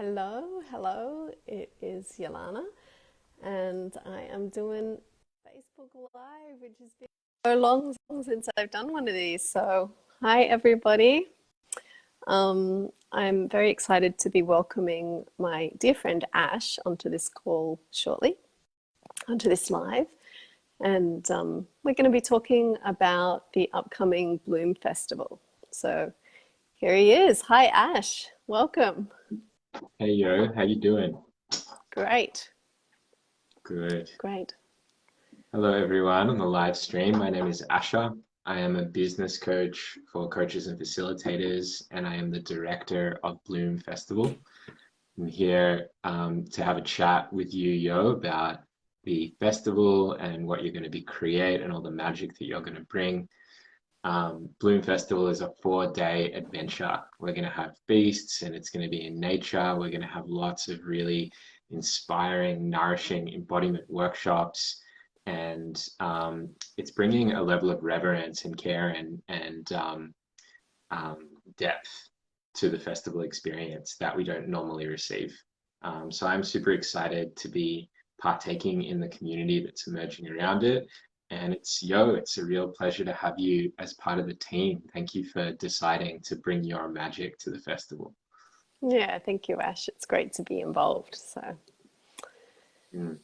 Hello, it is Yollana, and I am doing Facebook Live, which has been so long since I've done one of these. So, hi everybody. I'm very excited to be welcoming my dear friend Ash onto this call shortly, onto this live. And we're going to be talking about the upcoming Bloom Festival. So, here he is. Hi, Ash. Welcome. Hey yo, how you doing? Great. Good. Great. Hello everyone on the live stream. My name is Asha. I am a business coach for coaches and facilitators, and I am the director of Bloom Festival. I'm here to have a chat with you, Yo, about the festival and what you're going to be create and all the magic that you're going to bring. Bloom Festival is a 4-day adventure. We're going to have feasts and it's going to be in nature. We're going to have lots of really inspiring, nourishing embodiment workshops. And it's bringing a level of reverence and care and depth to the festival experience that we don't normally receive. So I'm super excited to be partaking in the community that's emerging around it. And it's a real pleasure to have you as part of the team. Thank you for deciding to bring your magic to the festival. Yeah, thank you, Ash. It's great to be involved. So, Mm,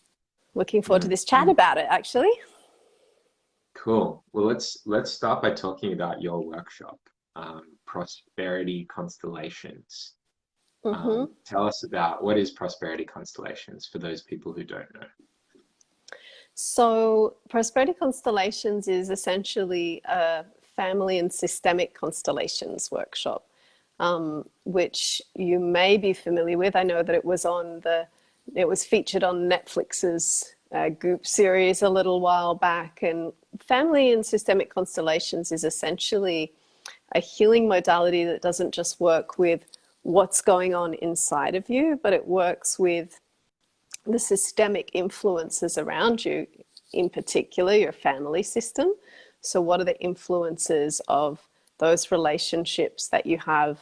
looking forward to mm, this chat mm. about it, actually. Cool. Well, let's start by talking about your workshop, Prosperity Constellations. hmm Tell us about what is Prosperity Constellations for those people who don't know. So, Prosperity Constellations is essentially a family and systemic constellations workshop, which you may be familiar with. I know that it was featured on Netflix's Goop series a little while back. And family and systemic constellations is essentially a healing modality that doesn't just work with what's going on inside of you, but it works with the systemic influences around you, in particular your family system. So what are the influences of those relationships that you have,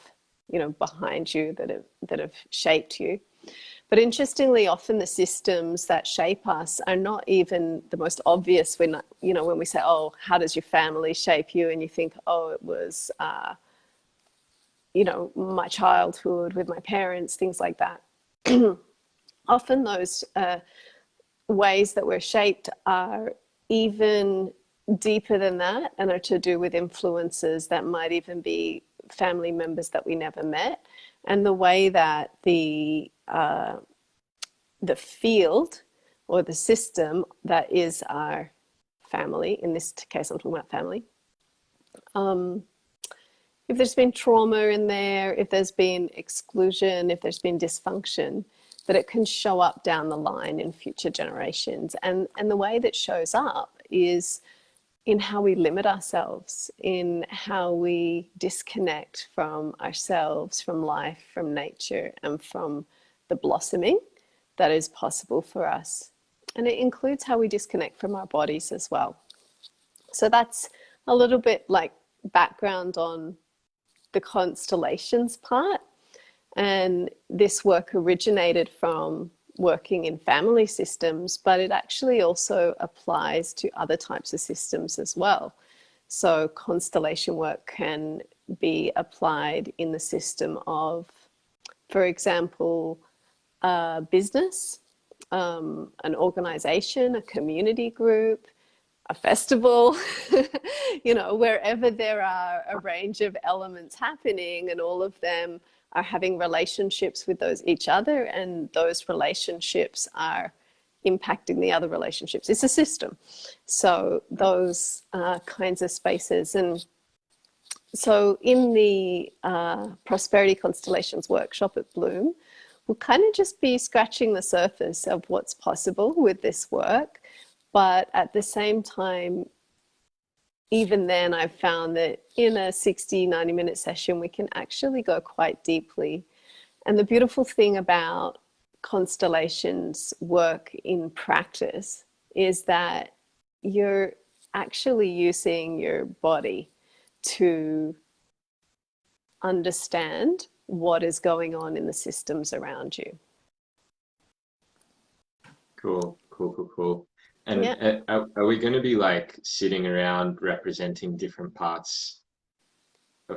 behind you that have shaped you? But interestingly, often the systems that shape us are not even the most obvious. When we say, oh, how does your family shape you? And you think, oh, it was, my childhood with my parents, things like that. Often those ways that we're shaped are even deeper than that and are to do with influences that might even be family members that we never met. And the way that the field or the system that is our family, in this case I'm talking about family, if there's been trauma in there, if there's been exclusion, if there's been dysfunction, that it can show up down the line in future generations. And the way that shows up is in how we limit ourselves, in how we disconnect from ourselves, from life, from nature, and from the blossoming that is possible for us. And it includes how we disconnect from our bodies as well. So that's a little bit like background on the constellations part. And this work originated from working in family systems, but it actually also applies to other types of systems as well. So constellation work can be applied in the system of, for example, a business, an organization, a community group, a festival, wherever there are a range of elements happening and all of them are having relationships with each other, and those relationships are impacting the other relationships. It's a system. So those kinds of spaces. And so in the Prosperity Constellations workshop at Bloom, we'll kind of just be scratching the surface of what's possible with this work. But at the same time, even then, I've found that in a 60, 90-minute session, we can actually go quite deeply. And the beautiful thing about constellations work in practice is that you're actually using your body to understand what is going on in the systems around you. Cool, cool, cool, cool. And Yeah. are we going to be like sitting around representing different parts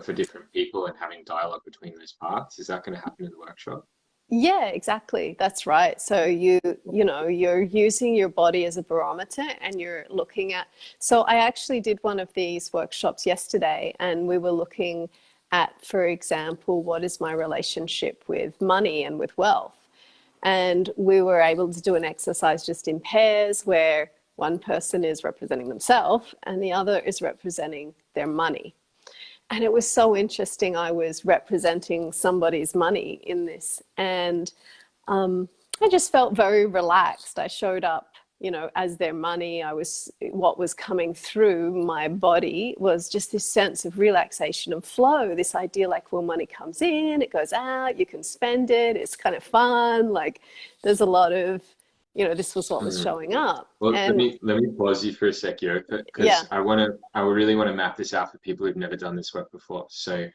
for different people and having dialogue between those parts? Is that going to happen in the workshop? Yeah, exactly. That's right. So you know, you're using your body as a barometer and you're looking at, so I actually did one of these workshops yesterday and we were looking at, for example, what is my relationship with money and with wealth? And we were able to do an exercise just in pairs where one person is representing themselves and the other is representing their money. And it was so interesting. I was representing somebody's money in this, and I just felt very relaxed. I showed up, you know, as their money. What was coming through my body was just this sense of relaxation and flow. This idea like, well, money comes in, it goes out, you can spend it, it's kind of fun. Like, there's a lot of, you know, this was what was Mhm. showing up. Well, And let me pause you for a sec, Yo, yeah, because I really want to map this out for people who've never done this work before. So,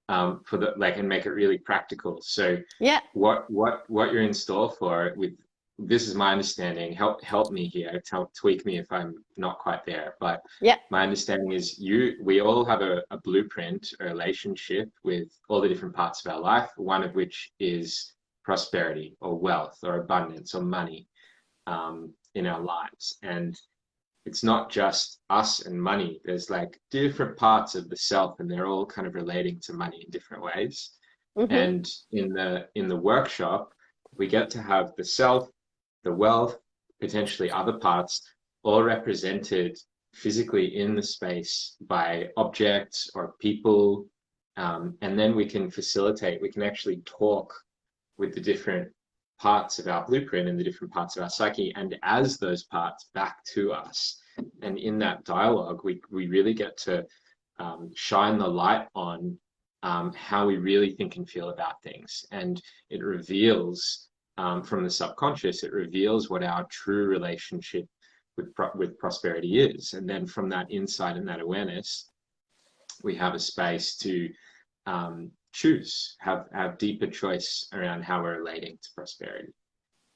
for the like, and make it really practical. So, yeah, what you're in store for with this is my understanding. Help me here. Tweak me if I'm not quite there. But yeah. my understanding is we all have a blueprint, a relationship with all the different parts of our life. One of which is prosperity or wealth or abundance or money in our lives. And it's not just us and money. There's like different parts of the self, and they're all kind of relating to money in different ways. Mm-hmm, And in the workshop, we get to have the self, the wealth, potentially other parts, all represented physically in the space by objects or people. And then we can facilitate, we can actually talk with the different parts of our blueprint and the different parts of our psyche, and as those parts back to us. And in that dialogue, we really get to shine the light on how we really think and feel about things. And it reveals from the subconscious, it reveals what our true relationship with prosperity is. And then from that insight and that awareness, we have a space to choose, have deeper choice around how we're relating to prosperity.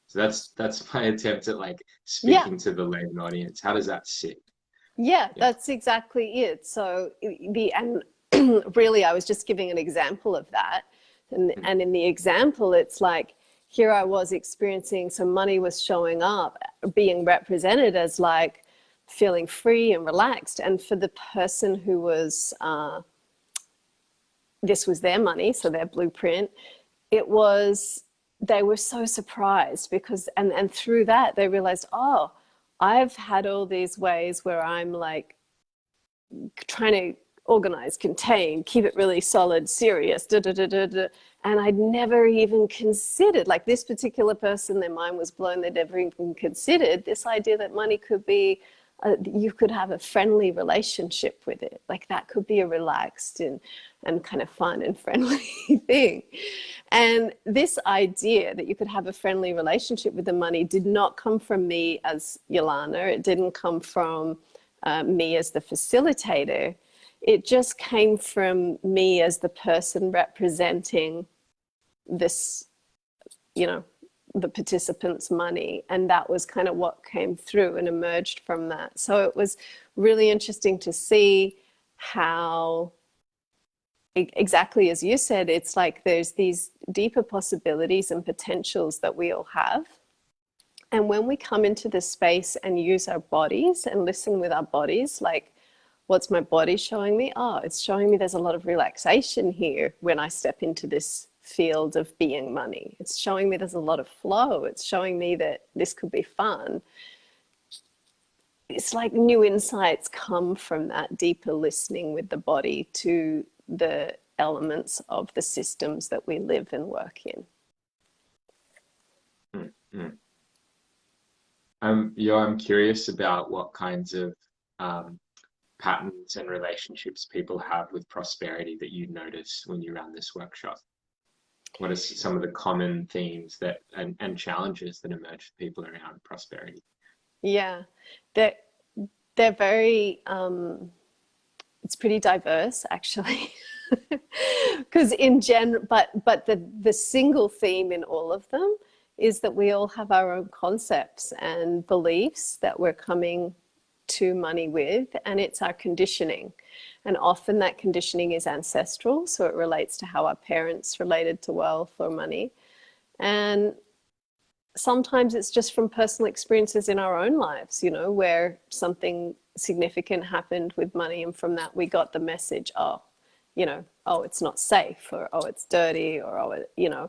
So that's my attempt at like yeah. speaking to the layman audience. How does that sit? Yeah, Yeah. that's exactly it. So and really I was just giving an example of that. And in the example, it's like here I was experiencing, so money was showing up, being represented as like feeling free and relaxed. And for the person who was this was their money, so their blueprint, it was, they were so surprised because and through that they realized, oh, I've had all these ways where I'm like trying to organize, contain, keep it really solid, serious, da, da, da, da, da. And I'd never even considered, like this particular person, their mind was blown, they'd never even considered this idea that money could be, you could have a friendly relationship with it. Like that could be a relaxed and kind of fun and friendly thing. And this idea that you could have a friendly relationship with the money did not come from me as Yollana. It didn't come from me as the facilitator. It just came from me as the person representing this, you know, the participants' money. And that was kind of what came through and emerged from that. So it was really interesting to see how, exactly as you said, it's like there's these deeper possibilities and potentials that we all have. And when we come into this space and use our bodies and listen with our bodies, like, what's my body showing me? Oh, it's showing me there's a lot of relaxation here when I step into this field of being money. It's showing me there's a lot of flow. It's showing me that this could be fun. It's like new insights come from that deeper listening with the body to the elements of the systems that we live and work in. Mm-hmm. I'm curious about what kinds of um, patterns and relationships people have with prosperity that you notice when you run this workshop. What are some of the common themes that and challenges that emerge for people around prosperity? Yeah, they're very, it's pretty diverse actually. Because in general, but the single theme in all of them is that we all have our own concepts and beliefs that we're coming to money with, and it's our conditioning. And often that conditioning is ancestral, so it relates to how our parents related to wealth or money. And sometimes it's just from personal experiences in our own lives, you know, where something significant happened with money, and from that we got the message, oh, you know, oh, it's not safe, or oh, it's dirty, or oh, you know,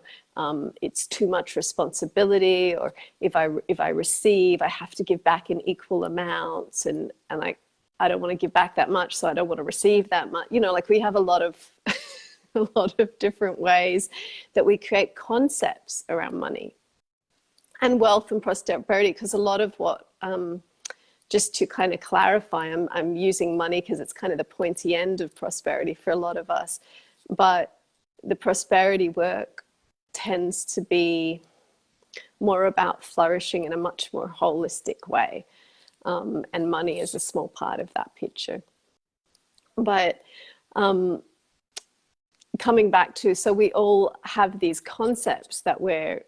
it's too much responsibility, or if I receive, I have to give back in equal amounts, and I don't want to give back that much, so I don't want to receive that much. You know, like we have a lot of a lot of different ways that we create concepts around money and wealth and prosperity, because a lot of what, just to kind of clarify, I'm using money because it's kind of the pointy end of prosperity for a lot of us, but the prosperity work tends to be more about flourishing in a much more holistic way, and money is a small part of that picture. But coming back to, so we all have these concepts that we're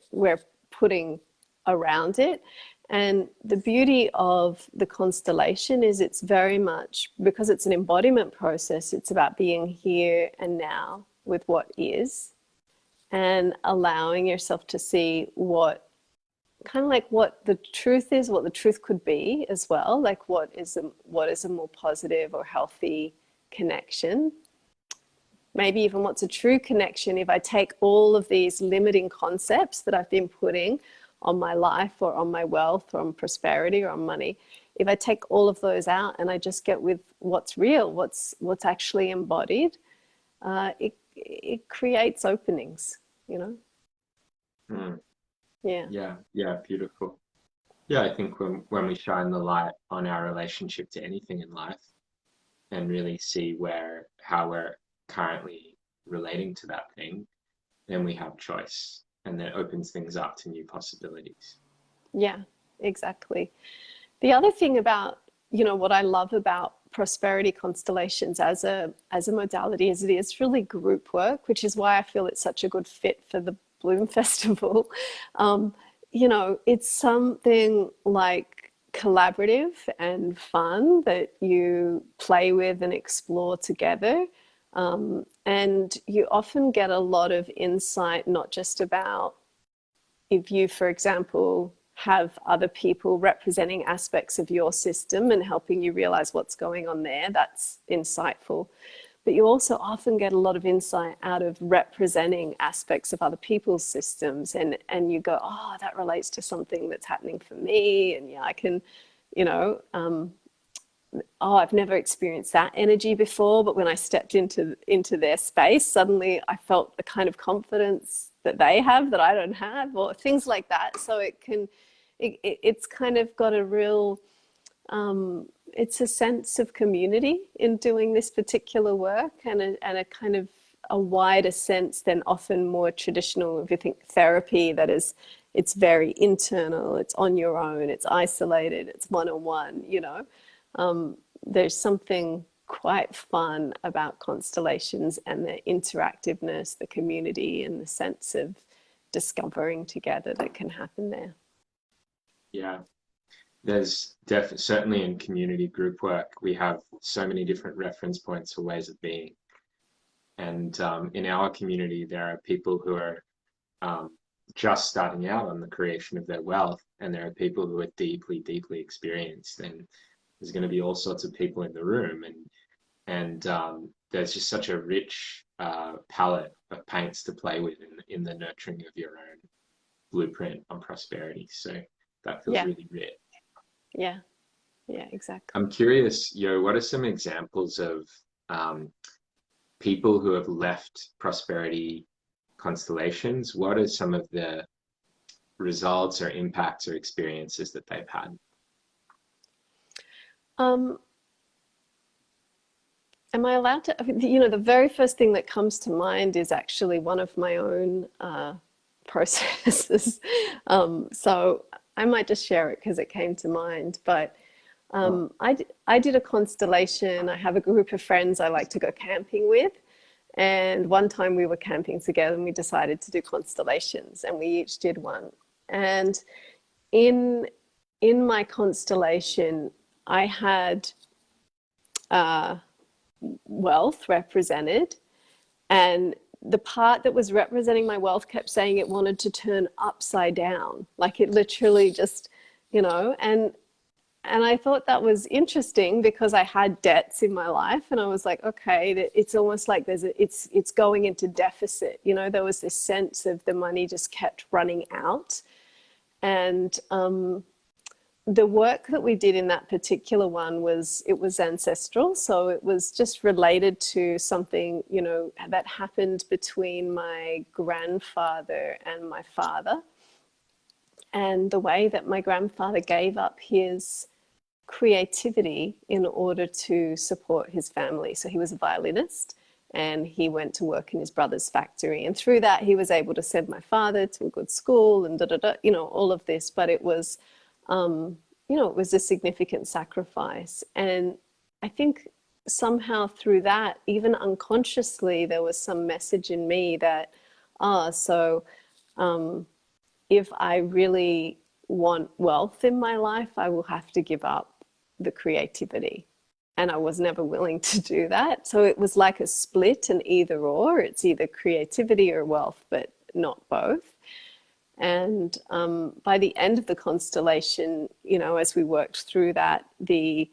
putting around it. And the beauty of the constellation is it's very much, because it's an embodiment process, it's about being here and now with what is, and allowing yourself to see what, kind of like what the truth is, what the truth could be as well, like what is a more positive or healthy connection. Maybe even what's a true connection if I take all of these limiting concepts that I've been putting on my life or on my wealth or on prosperity or on money, if I take all of those out and I just get with what's real, what's actually embodied, it creates openings, you know? Mm. Yeah. Yeah, beautiful. Yeah, I think when we shine the light on our relationship to anything in life and really see how we're currently relating to that thing, then we have choice, and that opens things up to new possibilities. Yeah, exactly. The other thing about, you know, what I love about prosperity constellations as a modality is it is really group work, which is why I feel it's such a good fit for the Bloom Festival. You know, it's something like collaborative and fun that you play with and explore together. And you often get a lot of insight, not just about if you, for example, have other people representing aspects of your system and helping you realize what's going on there, that's insightful. But you also often get a lot of insight out of representing aspects of other people's systems, and you go, oh, that relates to something that's happening for me, and yeah, I can, you know, oh, I've never experienced that energy before, but when I stepped into their space, suddenly I felt the kind of confidence that they have that I don't have, or things like that. So it's kind of got a real, it's a sense of community in doing this particular work, and a kind of a wider sense than often more traditional, if you think therapy, that is, it's very internal, it's on your own, it's isolated, it's one-on-one, you know. There's something quite fun about constellations and the interactiveness, the community, and the sense of discovering together that can happen there. Yeah, there's certainly in community group work, we have so many different reference points for ways of being. And in our community, there are people who are just starting out on the creation of their wealth, and there are people who are deeply, deeply experienced. And there's going to be all sorts of people in the room, and there's just such a rich palette of paints to play with in the nurturing of your own blueprint on prosperity. So that feels really rich. Yeah, exactly. I'm curious, what are some examples of people who have left prosperity constellations? What are some of the results or impacts or experiences that they've had? Am I allowed to, you know, the very first thing that comes to mind is actually one of my own processes. So I might just share it because it came to mind. But I did a constellation. I have a group of friends I like to go camping with. And one time we were camping together and we decided to do constellations, and we each did one. And in my constellation, I had wealth represented, and the part that was representing my wealth kept saying it wanted to turn upside down, like it literally just, and I thought that was interesting because I had debts in my life, and I was like, okay, it's almost like it's going into deficit. There was this sense of the money just kept running out. And the work that we did in that particular one was ancestral. So it was just related to something, that happened between my grandfather and my father. And the way that my grandfather gave up his creativity in order to support his family. So he was a violinist, and he went to work in his brother's factory. And through that, he was able to send my father to a good school and all of this. But it was, it was a significant sacrifice. And I think somehow through that, even unconsciously, there was some message in me that, if I really want wealth in my life, I will have to give up the creativity. And I was never willing to do that. So it was like a split, an either or. It's either creativity or wealth, but not both. And by the end of the constellation, as we worked through that, the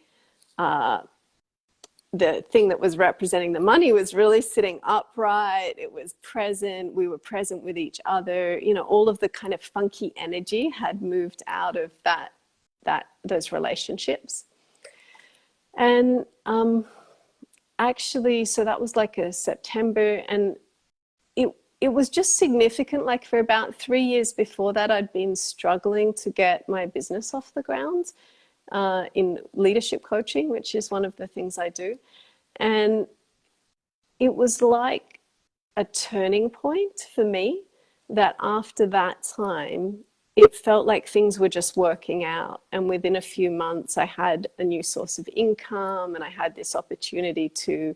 thing that was representing the money was really sitting upright. It was present. We were present with each other. All of the kind of funky energy had moved out of those relationships. And actually, so that was like a September, and it was just significant. Like for about 3 years before that, I'd been struggling to get my business off the ground in leadership coaching, which is one of the things I do. And it was like a turning point for me, that after that time, it felt like things were just working out. And within a few months, I had a new source of income, and I had this opportunity to,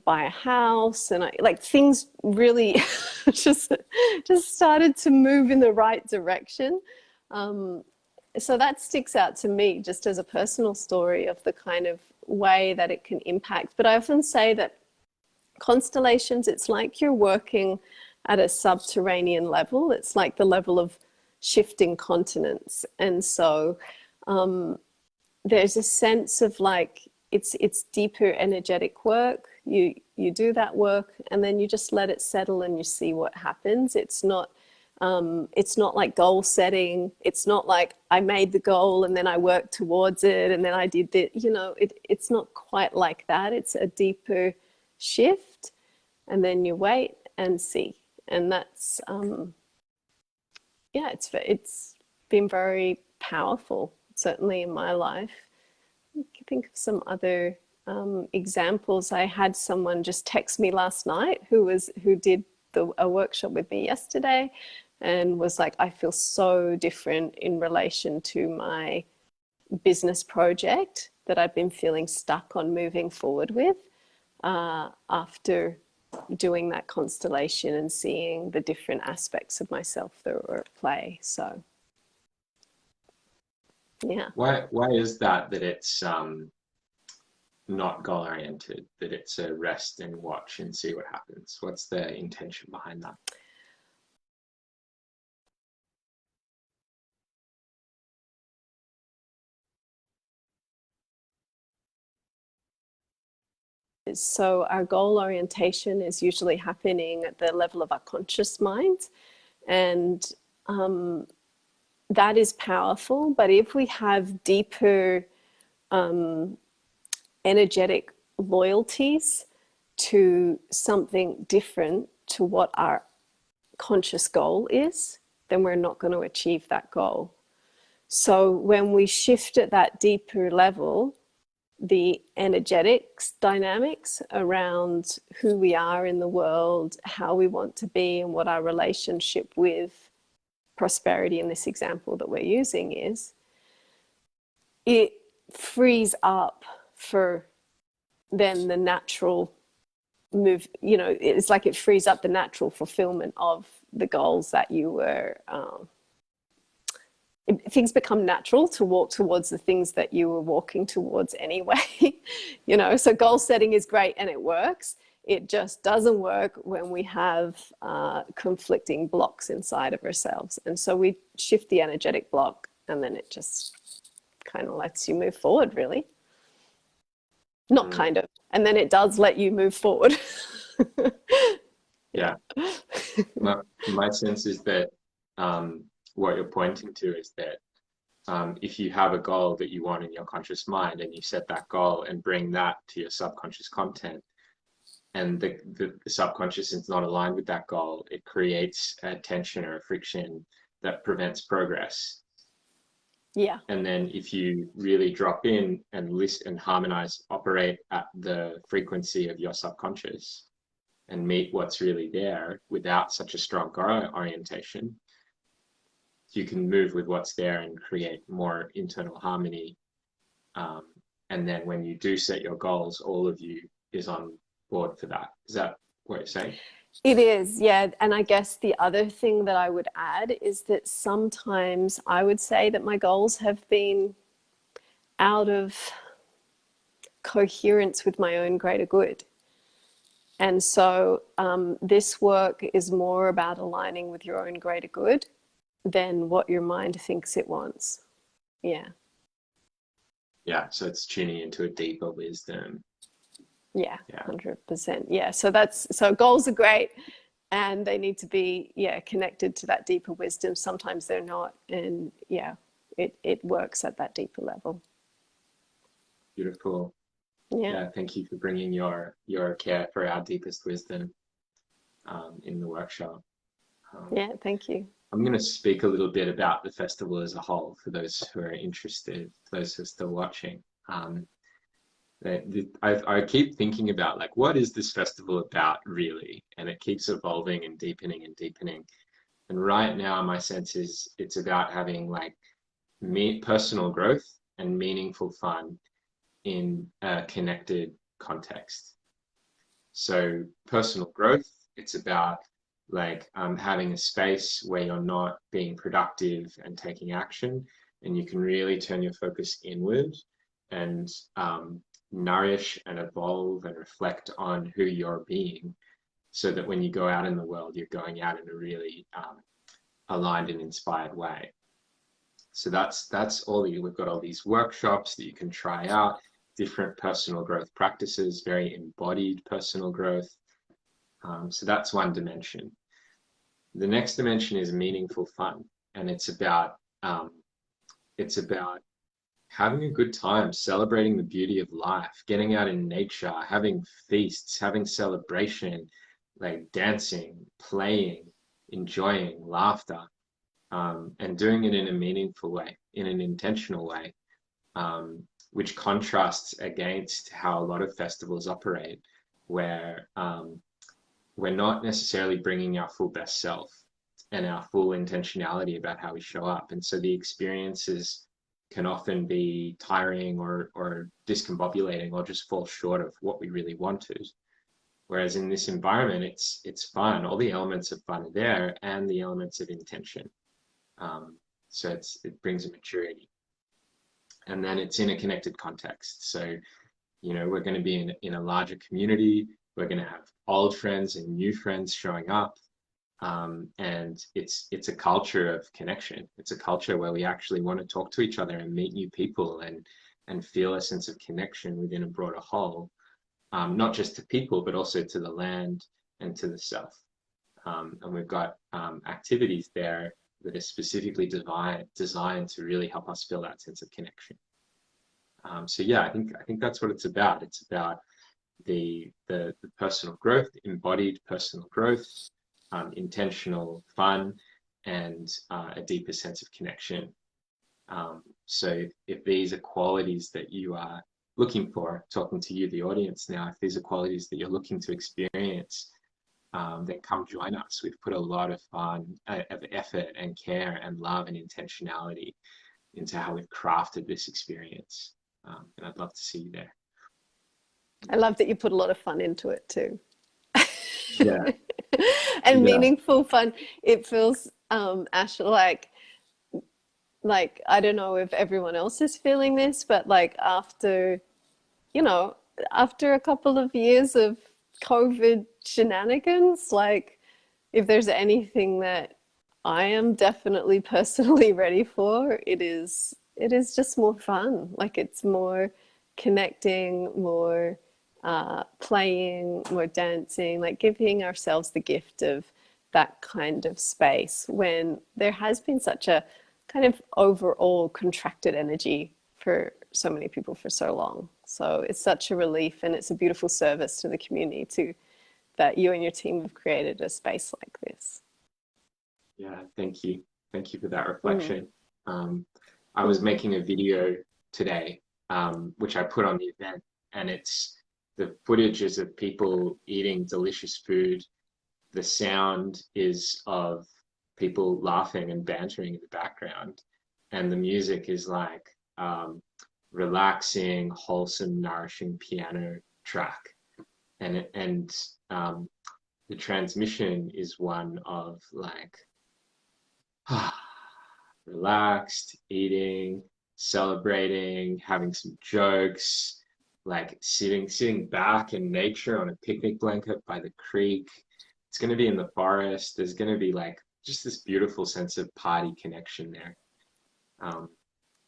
buy a house, and things really just started to move in the right direction. So that sticks out to me just as a personal story of the kind of way that it can impact. But I often say that constellations, it's like you're working at a subterranean level. It's like the level of shifting continents. And so there's a sense of like, it's deeper energetic work. You do that work, and then you just let it settle and you see what happens. It's not like goal setting. It's not like I made the goal and then I worked towards it and then I did the, it's not quite like that. It's a deeper shift, and then you wait and see. And that's, it's been very powerful, certainly in my life. I can think of some other examples. I had someone just text me last night who did a workshop with me yesterday, and was like, I feel so different in relation to my business project that I've been feeling stuck on moving forward with after doing that constellation and seeing the different aspects of myself that were at play. So, yeah. Why is that it's not goal oriented, that it's a rest and watch and see what happens? What's the intention behind that? So our goal orientation is usually happening at the level of our conscious mind, and that is powerful. But if we have deeper energetic loyalties to something different to what our conscious goal is, then we're not going to achieve that goal. So when we shift at that deeper level, the energetics dynamics around who we are in the world, how we want to be, and what our relationship with prosperity in this example that we're using is, it frees up for then the natural move, you know, it's like it frees up the natural fulfillment of the goals that you were, things become natural to walk towards the things that you were walking towards anyway. You know, so goal setting is great and it works. It just doesn't work when we have conflicting blocks inside of ourselves. And so we shift the energetic block, and then it just kind of lets you move forward, really. Not kind of. And then it does let you move forward. Yeah. My sense is that what you're pointing to is that if you have a goal that you want in your conscious mind and you set that goal and bring that to your subconscious content, and the subconscious is not aligned with that goal, it creates a tension or a friction that prevents progress. Yeah. And then if you really drop in and listen and harmonize, operate at the frequency of your subconscious and meet what's really there without such a strong goal orientation, you can move with what's there and create more internal harmony. And then when you do set your goals, all of you is on board for that. Is that what you're saying? It is, yeah. And I guess the other thing that I would add is that sometimes I would say that my goals have been out of coherence with my own greater good. And so this work is more about aligning with your own greater good than what your mind thinks it wants. Yeah. Yeah, so it's tuning into a deeper wisdom. Yeah, 100%. Yeah, so goals are great, and they need to be, connected to that deeper wisdom. Sometimes they're not, and it works at that deeper level. Beautiful. Yeah, thank you for bringing your care for our deepest wisdom in the workshop. Yeah, thank you. I'm going to speak a little bit about the festival as a whole for those who are interested, those who are still watching. I keep thinking about, like, what is this festival about really? And it keeps evolving and deepening and deepening. And right now, my sense is it's about having like personal growth and meaningful fun in a connected context. So personal growth, it's about like having a space where you're not being productive and taking action, and you can really turn your focus inward and nourish and evolve and reflect on who you're being, so that when you go out in the world, you're going out in a really aligned and inspired way. So that's all we've got all these workshops that you can try out, different personal growth practices, very embodied personal growth. So that's one dimension. The next dimension is meaningful fun, and it's about having a good time, celebrating the beauty of life, getting out in nature, having feasts, having celebration, like dancing, playing, enjoying, laughter, and doing it in a meaningful way, in an intentional way, which contrasts against how a lot of festivals operate, where we're not necessarily bringing our full best self and our full intentionality about how we show up. And so the experiences can often be tiring or discombobulating, or just fall short of what we really wanted. Whereas in this environment, it's fun. All the elements of fun are there, and the elements of intention. So it brings a maturity. And then it's in a connected context. So, we're going to be in a larger community. We're going to have old friends and new friends showing up. And it's a culture of connection. It's a culture where we actually want to talk to each other and meet new people and feel a sense of connection within a broader whole, not just to people, but also to the land and to the self. And we've got activities there that are specifically designed to really help us feel that sense of connection. So yeah, I think that's what it's about. It's about the personal growth, embodied personal growth, intentional fun, and a deeper sense of connection. So if these are qualities that you are looking for, talking to you, the audience now, if these are qualities that you're looking to experience, then come join us. We've put a lot of fun, of effort and care and love and intentionality into how we've crafted this experience. And I'd love to see you there. I love that you put a lot of fun into it too. Yeah, And yeah, meaningful fun. It feels, Ash, like I don't know if everyone else is feeling this, but like after, you know, after a couple of years of COVID shenanigans, like if there's anything that I am definitely personally ready for, it is just more fun. Like it's more connecting, more playing, more dancing, like giving ourselves the gift of that kind of space when there has been such a kind of overall contracted energy for so many people for so long. So it's such a relief and it's a beautiful service to the community too that you and your team have created a space like this. yeah. Thank you for that Mm, reflection. Um, I was mm. making a video today, which I put on the event, and it's the footage is of people eating delicious food. The sound is of people laughing and bantering in the background, and the music is like relaxing, wholesome, nourishing piano track, and the transmission is one of like relaxed eating, celebrating, having some jokes, like sitting back in nature on a picnic blanket by the creek. It's going to be in the forest. There's going to be like just this beautiful sense of party connection there. Um,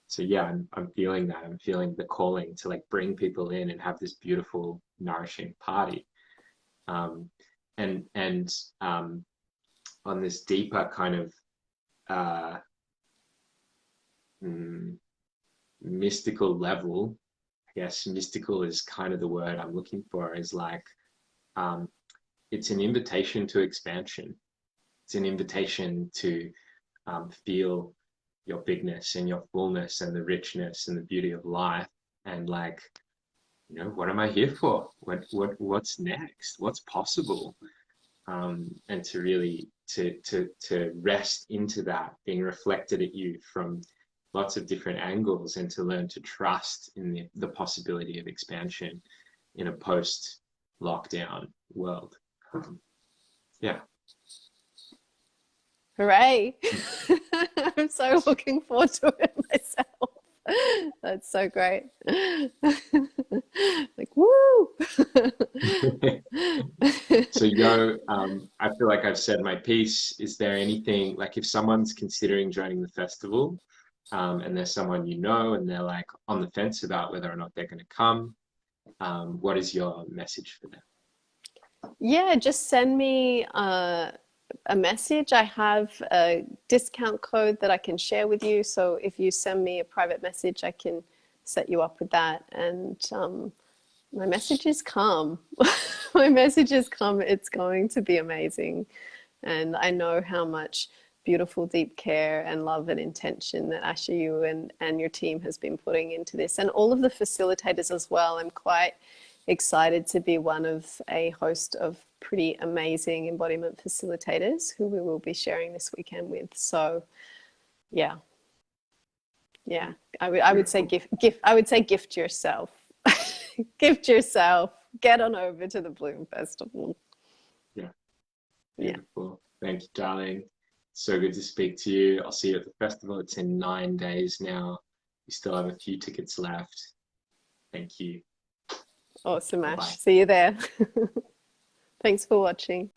so yeah, I'm feeling that. I'm feeling the calling to like bring people in and have this beautiful, nourishing party. Um, and on this deeper kind of uh, mm, mystical level, I guess mystical is kind of the word I'm looking for, is like um, it's an invitation to expansion. It's an invitation to feel your bigness and your fullness and the richness and the beauty of life. And like, what am I here for? What's next? What's possible? And to really to rest into that being reflected at you from lots of different angles, and to learn to trust in the possibility of expansion in a post lockdown world. Yeah. Hooray! I'm so looking forward to it myself. That's so great. Like, woo! So, I feel like I've said my piece. Is there anything, like if someone's considering joining the festival, and there's someone and they're like on the fence about whether or not they're going to come, what is your message for them? Yeah, just send me a message. I have a discount code that I can share with you. So if you send me a private message, I can set you up with that. And my message is come. My message is come. It's going to be amazing. And I know how much beautiful, deep care and love and intention that Asha, you and your team has been putting into this. And all of the facilitators as well. I'm quite excited to be one of a host of pretty amazing embodiment facilitators who we will be sharing this weekend with. So yeah, yeah. I would say Beautiful. gift yourself. Gift yourself. Get on over to the Bloom Festival. Yeah, Yeah. beautiful. Thank you, darling. So good to speak to you. I'll see you at the festival. It's in 9 days now. We still have a few tickets left. Thank you. Awesome, Bye bye. Ash. See you there. Thanks for watching.